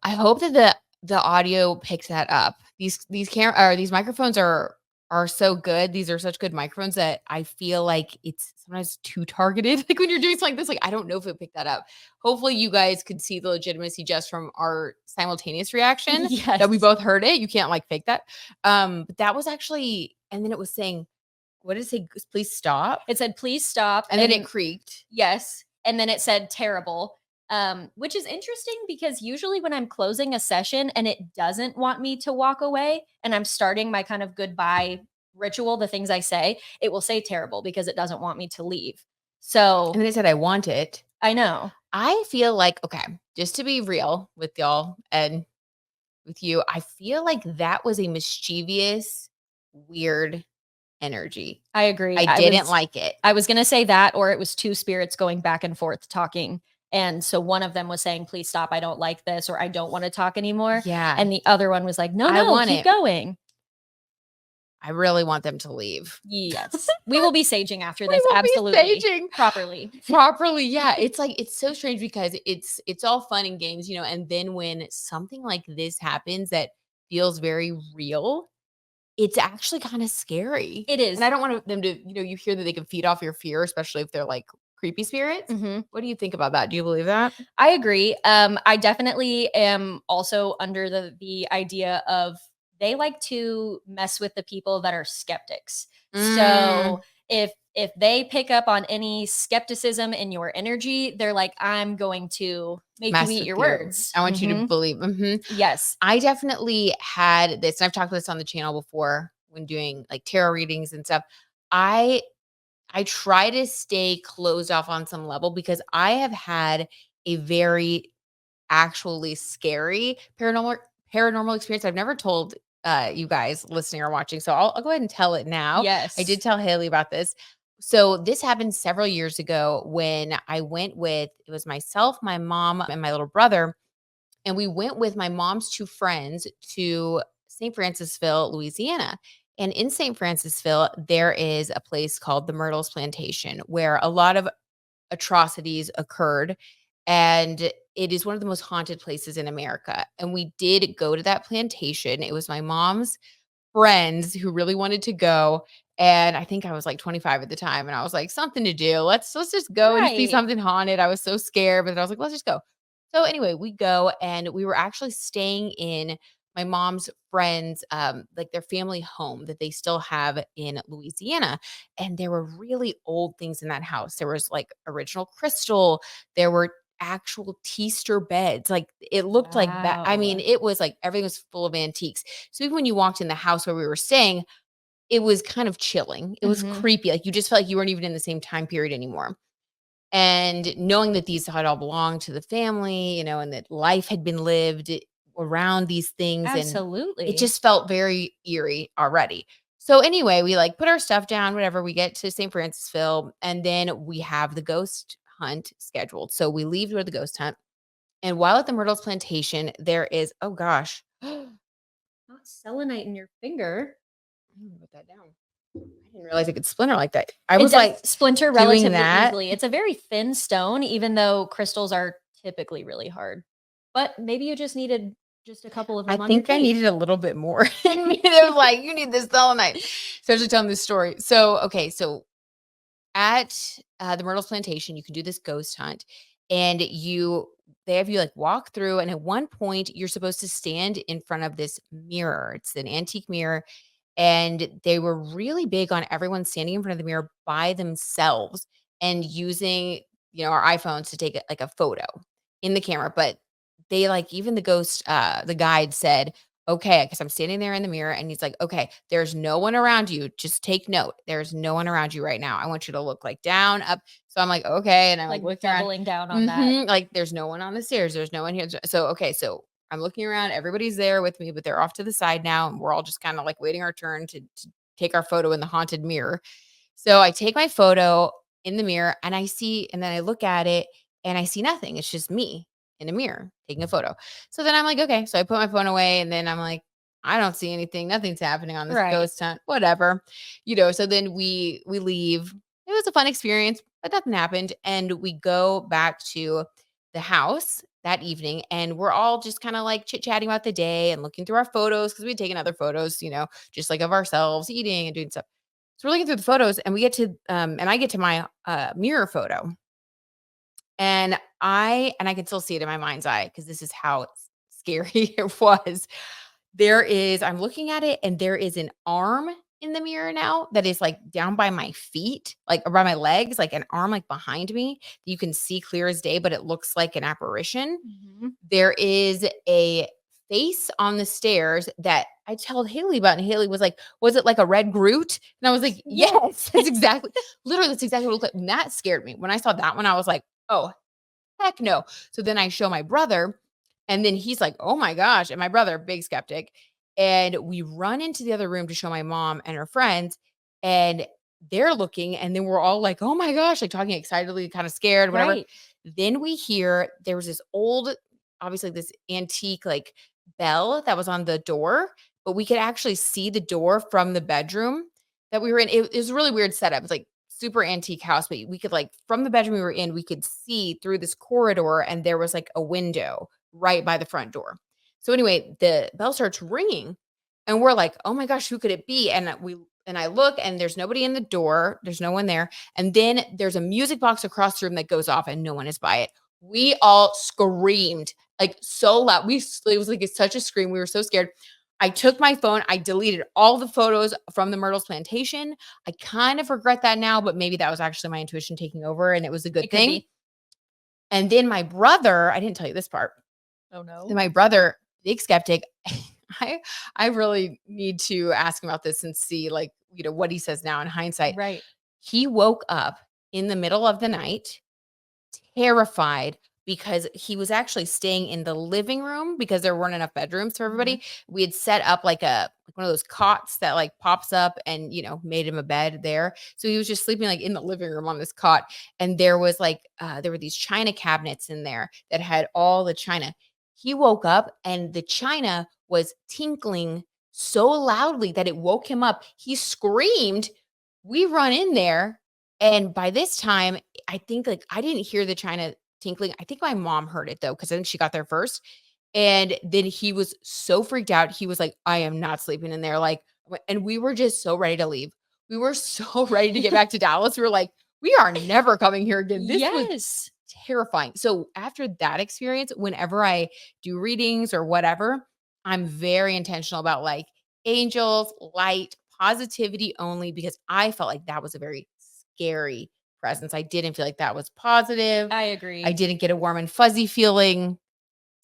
I hope that the audio picks that up. These microphones are are so good. These are such good microphones that I feel like it's sometimes too targeted. Like when you're doing something like this, like I don't know if it picked that up. Hopefully you guys could see the legitimacy just from our simultaneous reaction that we Yes. both heard it. You can't like fake that. But that was actually, and then it was saying, what did it say? Please stop. It said, please stop. And then it creaked. Yes. And then it said terrible. Which is interesting because usually when I'm closing a session and it doesn't want me to walk away and I'm starting my kind of goodbye ritual, the things I say, it will say terrible because it doesn't want me to leave. So And then it said, I want it. I know. I feel like, okay, just to be real with y'all and with you, I feel like that was a mischievous, weird energy. I agree. I didn't like it. I was going to say that, or it was two spirits going back and forth talking. And so one of them was saying, please stop. I don't like this, or I don't want to talk anymore. Yeah. And the other one was like, no, keep going. I really want them to leave. Yes. We will be saging after this. Absolutely. Saging properly. Yeah. It's like, it's so strange because it's all fun and games, you know, and then when something like this happens that feels very real, it's actually kind of scary. It is. And I don't want them to, you know, you hear that they can feed off your fear, especially if they're like creepy spirits. Mm-hmm. What do you think about that? Do you believe that? I agree. I definitely am also under the idea of they like to mess with the people that are skeptics. So if they pick up on any skepticism in your energy, they're like, I'm going to make you eat your words. I want you to believe. Yes. I definitely had this, and I've talked about this on the channel before when doing like tarot readings and stuff. I try to stay closed off on some level because I have had a very actually scary paranormal experience. I've never told you guys listening or watching. So I'll go ahead and tell it now. Yes. I did tell Hayley about this. So this happened several years ago when I went with, it was myself, my mom, and my little brother. And we went with my mom's two friends to St. Francisville, Louisiana. And in St. Francisville, there is a place called the Myrtles Plantation where a lot of atrocities occurred. And it is one of the most haunted places in America. And we did go to that plantation. It was my mom's friends who really wanted to go. And I think I was like 25 at the time. And I was like, something to do. Let's just go and see something haunted. I was so scared, but I was like, let's just go. So anyway, we go and we were actually staying in my mom's friends, like their family home that they still have in Louisiana. And there were really old things in that house. There was like original crystal. There were actual teaster beds. Like it looked like that. I mean, it was like everything was full of antiques. So even when you walked in the house where we were staying, it was kind of chilling. It was creepy. Like you just felt like you weren't even in the same time period anymore. And knowing that these had all belonged to the family, you know, and that life had been lived around these things. Absolutely. And it just felt very eerie already. So anyway, we like put our stuff down, whatever. We get to St. Francisville, and then we have the ghost hunt scheduled. So we leave to go to the ghost hunt. And while at the Myrtles Plantation, there is, oh gosh, not selenite in your finger. I'm gonna put that down. I didn't realize it could splinter like that. I was like splinter relatively easily. It's a very thin stone, even though crystals are typically really hard. But maybe you just needed just a couple of them. I think I needed a little bit more. It was like, you need this selenite. So I was just telling this story. So, okay. So at the Myrtles Plantation, you can do this ghost hunt and they have you like walk through. And at one point you're supposed to stand in front of this mirror. It's an antique mirror. And they were really big on everyone standing in front of the mirror by themselves and using, you know, our iPhones to take like a photo in the camera. But they like, even the ghost, the guide said, okay, because I'm standing there in the mirror and he's like, okay, there's no one around you. Just take note. There's no one around you right now. I want you to look like down, up. So I'm like, okay. And I'm like looking doubling down on that. Like there's no one on the stairs. There's no one here. So, okay. So I'm looking around. Everybody's there with me, but they're off to the side now. And we're all just kind of like waiting our turn to take our photo in the haunted mirror. So I take my photo in the mirror and then I look at it and I see nothing. It's just me in a mirror taking a photo. So then I'm like, okay. So I put my phone away and then I'm like, I don't see anything. Nothing's happening on this ghost hunt, whatever, you know? So then we leave. It was a fun experience, but nothing happened. And we go back to the house that evening, and we're all just kind of like chit-chatting about the day and looking through our photos because we'd taken other photos, just like of ourselves eating and doing stuff. So we're looking through the photos and we get to and I get to my mirror photo. And I can still see it in my mind's eye because this is how scary it was. I'm looking at it and there is an arm in the mirror now that is like down by my feet, like around my legs, like an arm like behind me. You can see clear as day, but it looks like an apparition. Mhm. There is a face on the stairs that I told Hayley about, and Hayley was like, "Was it like a red Groot?" And I was like, Yeah. "Yes, that's exactly, literally, that's exactly what it looked like." And that scared me. When I saw that one, I was like, "Oh, heck no." So then I show my brother, and then he's like, "Oh my gosh." And my brother, big skeptic. And we run into the other room to show my mom and her friends, and they're looking, and then we're all like, "Oh my gosh," like talking excitedly, kind of scared, whatever. Right. Then we hear there was this old, obviously this antique like bell that was on the door, but we could actually see the door from the bedroom that we were in. It was a really weird setup. It's like super antique house, but we could like from the bedroom we were in, we could see through this corridor and there was like a window right by the front door. So anyway, the bell starts ringing and we're like, "Oh my gosh, who could it be?" And I look and there's nobody in the door. There's no one there. And then there's a music box across the room that goes off and no one is by it. We all screamed like so loud. It was like such a scream. We were so scared. I took my phone, I deleted all the photos from the Myrtles plantation. I kind of regret that now, but maybe that was actually my intuition taking over and it was a good It could thing. be. And then my brother, I didn't tell you this part. Oh, no. Then my brother, big skeptic, I I really need to ask him about this and see like, what he says now in hindsight. Right. He woke up in the middle of the night terrified because he was actually staying in the living room because there weren't enough bedrooms for everybody. Mhm. We had set up like one of those cots that like pops up and made him a bed there. So he was just sleeping like in the living room on this cot. And there was like there were these china cabinets in there that had all the china. He woke up and the china was tinkling so loudly that it woke him up. He screamed. We run in there. And by this time, I think like I didn't hear the china tinkling. I think my mom heard it though, because I think she got there first. And then he was so freaked out. He was like, "I am not sleeping in there." Like, and we were just so ready to leave. We were so ready to get back to Dallas. We were like, "We are never coming here again." This was Yes. terrifying. So after that experience, whenever I do readings or whatever, I'm very intentional about like angels, light, positivity only, because I felt like that was a very scary presence. I didn't feel like that was positive. I I agree. didn't get a warm and fuzzy feeling.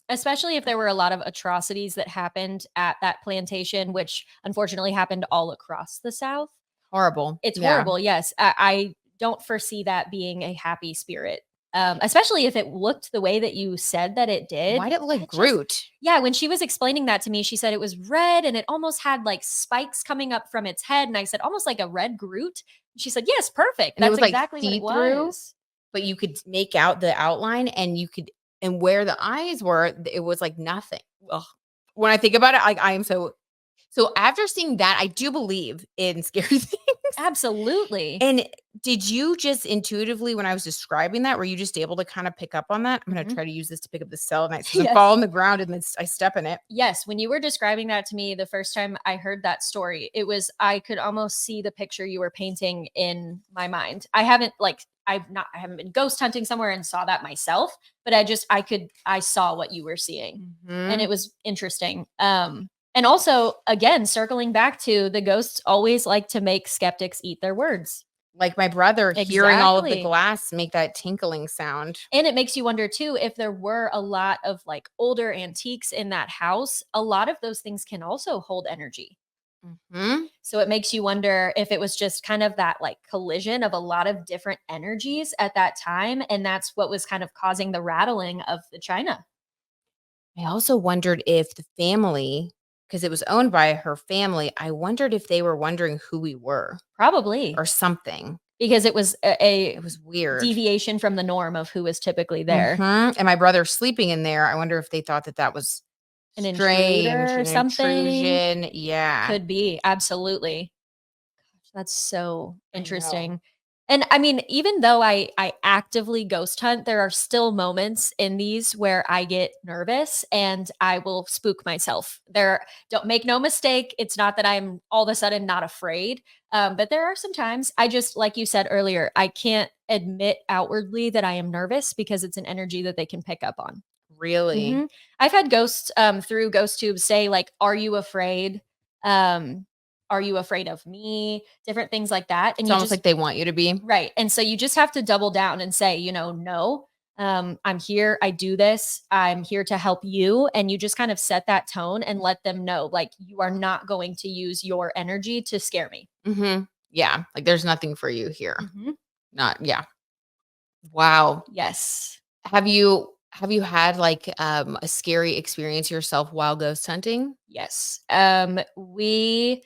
Especially if there were a lot of atrocities that happened at that plantation, which unfortunately happened all across the South. Horrible. It's Yeah. horrible, yes. I don't foresee that being a happy spirit, especially if it looked the way that you said that it did. Why did it look like It just Groot? Yeah, when she was explaining that to me, she said it was red and it almost had, like, spikes coming up from its head, and I said, "Almost like a red Groot?" She said, "Yes, perfect. And it That's was like exactly what it see-through, was." but you could make out the outline and and where the eyes were, it was like nothing. Ugh. When I think about it, like I am so after seeing that, I do believe in scary things. Absolutely. And did you just intuitively, when I was describing that, were you just able to kind of pick up on that? I'm going to Mhm. try to use this to pick up the selenite since I'm Yes. falling on the ground and then I step in it. Yes, when you were describing that to me the first time I heard that story, I could almost see the picture you were painting in my mind. I haven't been ghost hunting somewhere and saw that myself, but I saw what you were seeing. And Mhm. it was interesting. And also again, circling back to the ghosts always like to make skeptics eat their words. Like my brother hearing all of the Exactly. glass make that tinkling sound. And it makes you wonder too if there were a lot of like older antiques in that house, a lot of those things can also hold energy. Mhm. So it makes you wonder if it was just kind of that like collision of a lot of different energies at that time. And that's what was kind of causing the rattling of the china. I also wondered if the family, because it was owned by her family, I wondered if they were wondering who we were Probably or something. because it was a It was weird. deviation from the norm of who was typically there. Mhm, and my brother sleeping in there, I wonder if they thought that that was An strange, intruder or an something. intrusion. Yeah, Could be. Absolutely. That's so I know. interesting. And I mean, even though I actively ghost hunt, there are still moments in these where I get nervous and I will spook myself. Don't make no mistake, it's not that I'm all of a sudden not afraid. But there are some times I just, like you said earlier, I can't admit outwardly that I am nervous because it's an energy that they can pick up on. Really? I've had ghosts through ghost tubes say like, "Are you afraid? Um, are you afraid of me?" Different things like that, and It's you almost just like they want you to be. right, and so you just have to double down and say, "No, I'm here. I do this. I'm here to help you," and you just kind of set that tone and let them know, like, you are not going to use your energy to scare me. Yeah, like there's nothing for you here. Mhm. Not yeah. Wow. Yes. Have you had like a scary experience yourself while ghost hunting? Yes. We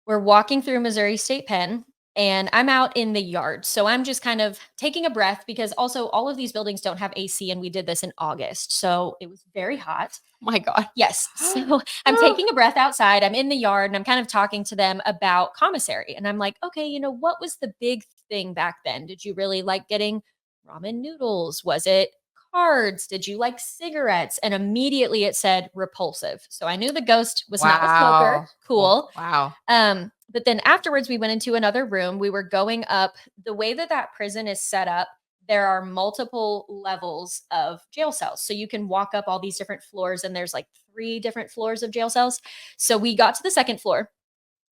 We're walking through Missouri State Pen, and I'm out in the yard. So I'm just kind of taking a breath because also all of these buildings don't have AC, and we did this in August. So it was very hot. My God. Yes. So I'm taking a breath outside. I'm in the yard and I'm kind of talking to them about commissary. And I'm like, okay, what was the big thing back then? Did you really like getting ramen noodles? Was it cards? Did you like cigarettes? And immediately it said repulsive. So I knew the ghost was not a smoker. Wow. Cool. Wow. But then afterwards, we went into another room. We were going up. The way that that prison is set up, there are multiple levels of jail cells. So you can walk up all these different floors, and there's like 3 different floors of jail cells. So we got to the second floor.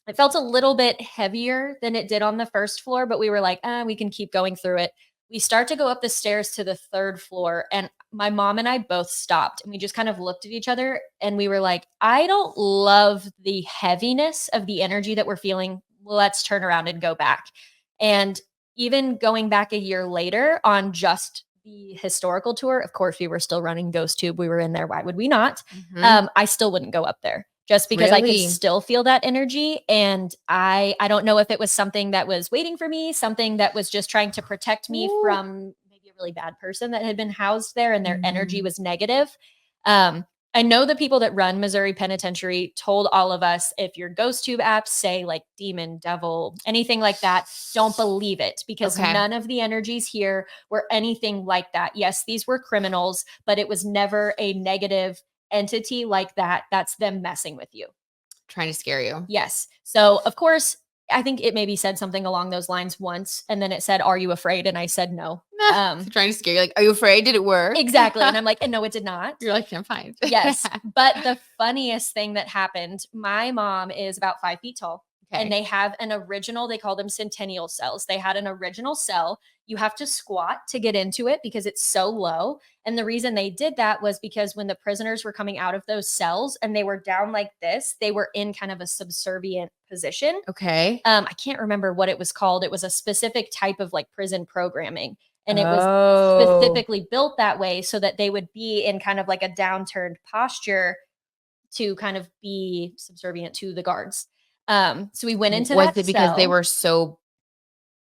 It felt a little bit heavier than it did on the first floor, but we were like, we can keep going through it. We start to go up the stairs to the third floor, and my mom and I both stopped and we just kind of looked at each other and we were like, I don't love the heaviness of the energy that we're feeling. Let's turn around and go back. And even going back a year later on just the historical tour, of course, we were still running Ghost Tube. We were in there. Why would we not? I still wouldn't go up there just because I could Really? still feel that energy. And I don't know if it was something that was waiting for me, something that was just trying to protect me Ooh. from maybe a really bad person that had been housed there and their energy Mhm. was negative. I know the people that run Missouri Penitentiary told all of us if your ghost tube apps say like demon, devil, anything like that, don't believe it because Okay. none of the energies here were anything like that. Yes, these were criminals, but it was never a negative entity like that. That's them messing with you. Trying to scare you. Yes. So, of course, I think it maybe said something along those lines once, and then it said, "Are you afraid?" And I said, "No." Trying to scare you. Like, are you afraid? Did it work? Exactly. And I'm like, "And no, it did not." You're like, I'm fine. Yes. But the funniest thing that happened, my mom is about 5 feet tall. And Okay. they have an original, they call them centennial cells. They had an original cell. You have to squat to get into it because it's so low. And the reason they did that was because when the prisoners were coming out of those cells and they were down like this, they were in kind of a subservient position. Okay. I can't remember what it was called. It was a specific type of like prison programming. And it was Oh. specifically built that way so that they would be in kind of like a downturned posture to kind of be subservient to the guards. So we went into Was that it because they cell. were so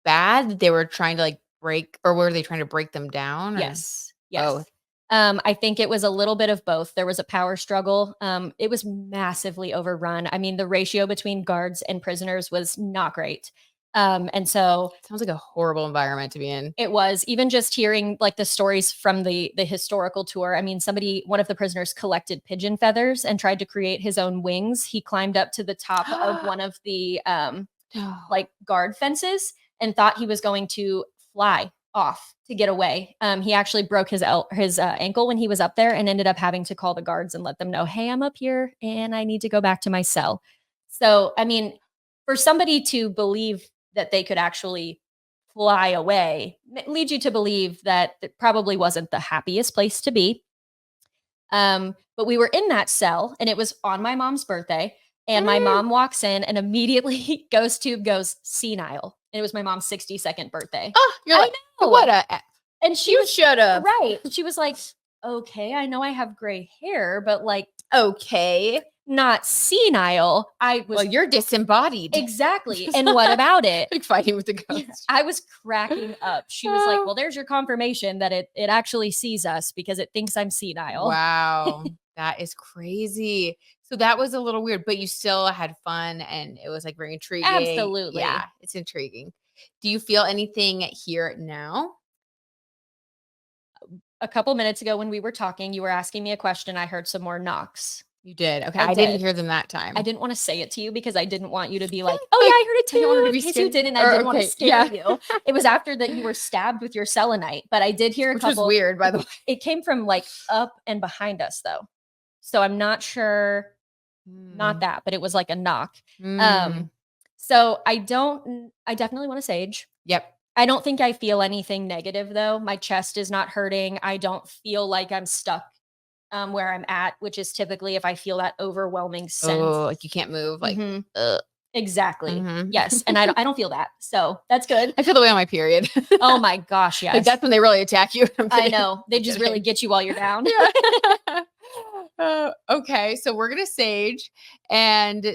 bad that they were trying to like break, or were they trying to break them down, or Yes. both? Yes. I think it was a little bit of both. There was a power struggle. It was massively overrun. I mean, the ratio between guards and prisoners was not great. And so Sounds like a horrible environment to be in. it was even just hearing like the stories from the historical tour. I mean, one of the prisoners collected pigeon feathers and tried to create his own wings. He climbed up to the top of one of the like guard fences and thought he was going to fly off to get away. He actually broke his ankle when he was up there and ended up having to call the guards and let them know, "Hey, I'm up here and I need to go back to my cell." So, I mean, for somebody to believe that they could actually fly away leads you to believe that it probably wasn't the happiest place to be. But we were in that cell and it was on my mom's birthday. And my Mm. mom walks in and immediately Ghost Tube goes senile. And it was my mom's 62nd birthday. Oh, you're I like, know. what a And she you was should have. right. She was like, okay, I know I have gray hair, but like Okay. not senile. I Well, was you're disembodied. exactly. And what about it? Like fighting with the ghost. I was cracking up. She was like, Oh. "Well, there's your confirmation that it actually sees us because it thinks I'm senile." Wow. That is crazy. So that was a little weird, but you still had fun and it was like very intriguing. Absolutely. Yeah, it's intriguing. Do you feel anything here now? A couple minutes ago when we were talking, you were asking me a question. I heard some more knocks. You did. Okay. I I didn't did. hear them that time. I didn't want to say it to you because I didn't want you to be like, "Oh yeah, I heard it I didn't want her too." to In be case scared. you didn't, I Or, didn't want to okay, scare yeah. you. It was after that you were stabbed with your selenite, but I did hear a Which was couple. weird, by the way. It came from like up and behind us though, so I'm not sure. Not that, but it was like a knock. Mm. So I definitely want to sage. Yep. I don't think I feel anything negative though. My chest is not hurting. I don't feel like I'm stuck where I'm at, which is typically if I feel that overwhelming sense. Oh, like you can't move. Like, Exactly. Mhm. Yes. And I don't feel that. So that's good. I feel the way on my period. Oh my gosh. Yes. Like that's when they really attack you. I'm I kidding. know. They I'm just kidding. really get you while you're down. Yeah. Okay, so we're gonna sage, and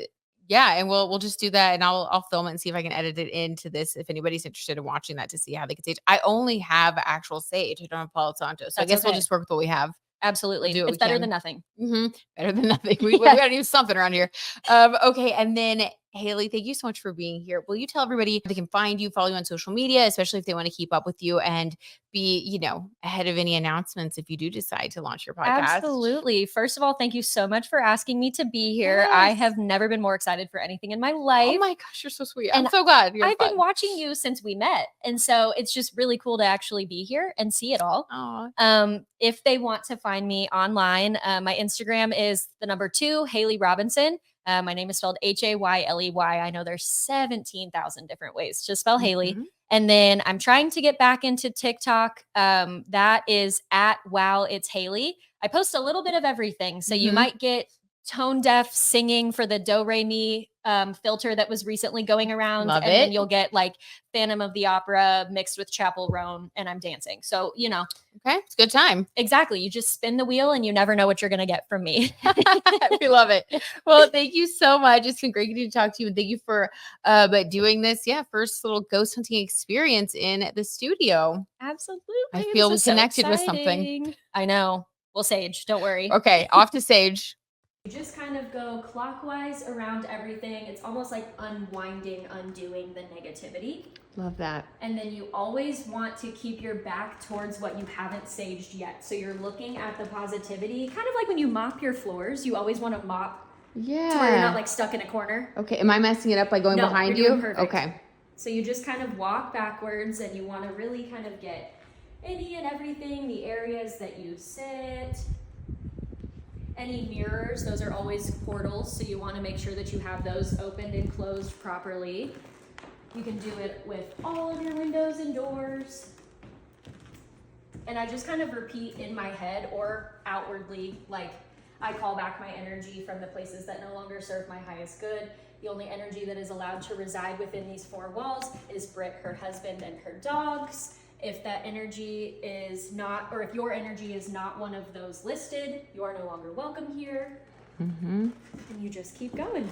yeah, and we'll just do that, and I'll film it and see if I can edit it into this if anybody's interested in watching that to see how they can sage. I only have actual sage. I don't have Palo Santo, so I That's guess we'll okay. just work with what we have. Absolutely. Do what It's we better can. than nothing. Better than nothing. We Yeah. gotta do something around here. Okay, and then Hayley, thank you so much for being here. Will you tell everybody they can find you, follow you on social media, especially if they want to keep up with you and be, ahead of any announcements if you do decide to launch your podcast? Absolutely. First of all, thank you so much for asking me to be here. I Yes. have never been more excited for anything in my Oh life. my gosh, you're so sweet. And I'm so glad. You're I've fun. been watching you since we met. And so it's just really cool to actually be here and see it all. Aw. If they want to find me online, my Instagram is the number 2, Hailey Robinson. My name is spelled Hayley. I know there's 17,000 different ways to spell Hailey. Mhm. And then I'm trying to get back into TikTok. That is at Wow It's Hailey. I post a little bit of everything. So you Mhm. might get tone deaf singing for the do re mi filter that was recently going around. Love and then it. you'll get like Phantom of the Opera mixed with Chapel Roan, and I'm dancing. So, Okay, it's a good time. exactly. You just spin the wheel and you never know what you're going to get from me. We love it. Well, thank you so much. It's been great getting to talk to you, and thank you for doing this. Yeah, first little ghost hunting experience in the studio. Absolutely. I feel we This is so connected with something. exciting. I know. We'll sage. Don't worry. Okay, off to sage. You just kind of go clockwise around everything. It's almost like unwinding, undoing the negativity. Love that. And then you always want to keep your back towards what you haven't saged yet. So you're looking at the positivity, kind of like when you mop your floors. You always want to mop Yeah. to where you're not like stuck in a corner. Okay, am I messing it up by going No, behind you're you? doing perfect. Okay. So you just kind of walk backwards and you want to really kind of get any and everything, the areas that you sit. Any mirrors, those are always portals, so you want to make sure that you have those opened and closed properly. You can do it with all of your windows and doors. And I just kind of repeat in my head or outwardly, like I call back my energy from the places that no longer serve my highest good. The only energy that is allowed to reside within these 4 walls is Britt, her husband, and her dogs. If that energy is not, or if your energy is not one of those listed, you are no longer welcome here. And you just keep going.